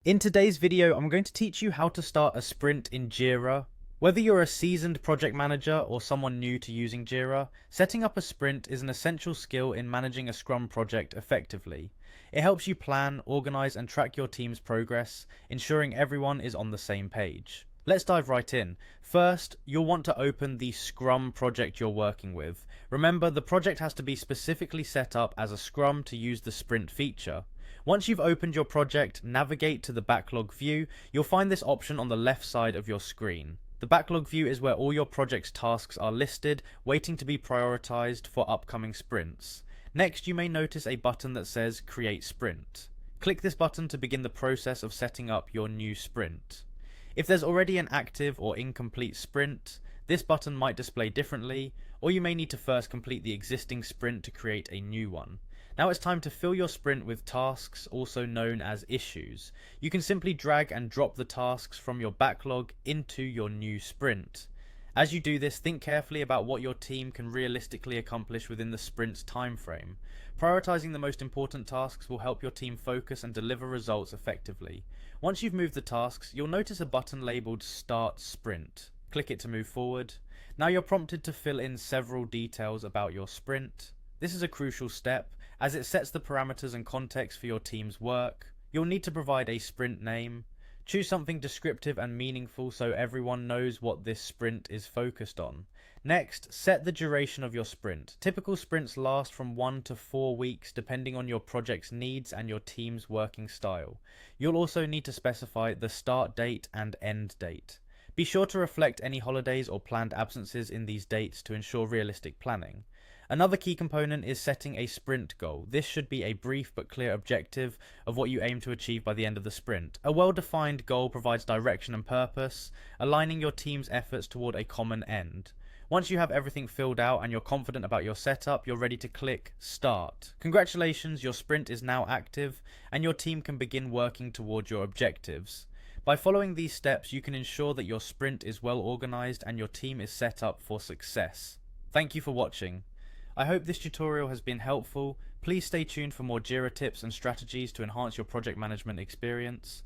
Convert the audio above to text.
In today's video, I'm going to teach you how to start a sprint in Jira. Whether you're a seasoned project manager or someone new to using Jira, setting up a sprint is an essential skill in managing a Scrum project effectively. It helps you plan, organize, and track your team's progress, ensuring everyone is on the same page. Let's dive right in. First, you'll want to open the Scrum project you're working with. Remember, the project has to be specifically set up as a Scrum to use the sprint feature. Once you've opened your project, navigate to the backlog view. You'll find this option on the left side of your screen. The backlog view is where all your project's tasks are listed, waiting to be prioritized for upcoming sprints. Next, you may notice a button that says Create Sprint. Click this button to begin the process of setting up your new sprint. If there's already an active or incomplete sprint, this button might display differently, or you may need to first complete the existing sprint to create a new one. Now it's time to fill your sprint with tasks, also known as issues. You can simply drag and drop the tasks from your backlog into your new sprint. As you do this, think carefully about what your team can realistically accomplish within the sprint's time frame. Prioritizing the most important tasks will help your team focus and deliver results effectively. Once you've moved the tasks, you'll notice a button labeled Start Sprint. Click it to move forward. Now you're prompted to fill in several details about your sprint. This is a crucial step, as it sets the parameters and context for your team's work. You'll need to provide a sprint name. Choose something descriptive and meaningful so everyone knows what this sprint is focused on. Next, set the duration of your sprint. Typical sprints last from 1 to 4 weeks depending on your project's needs and your team's working style. You'll also need to specify the start date and end date. Be sure to reflect any holidays or planned absences in these dates to ensure realistic planning. Another key component is setting a sprint goal. This should be a brief but clear objective of what you aim to achieve by the end of the sprint. A well-defined goal provides direction and purpose, aligning your team's efforts toward a common end. Once you have everything filled out and you're confident about your setup, you're ready to click Start. Congratulations, your sprint is now active and your team can begin working toward your objectives. By following these steps, you can ensure that your sprint is well organized and your team is set up for success. Thank you for watching. I hope this tutorial has been helpful. Please stay tuned for more Jira tips and strategies to enhance your project management experience.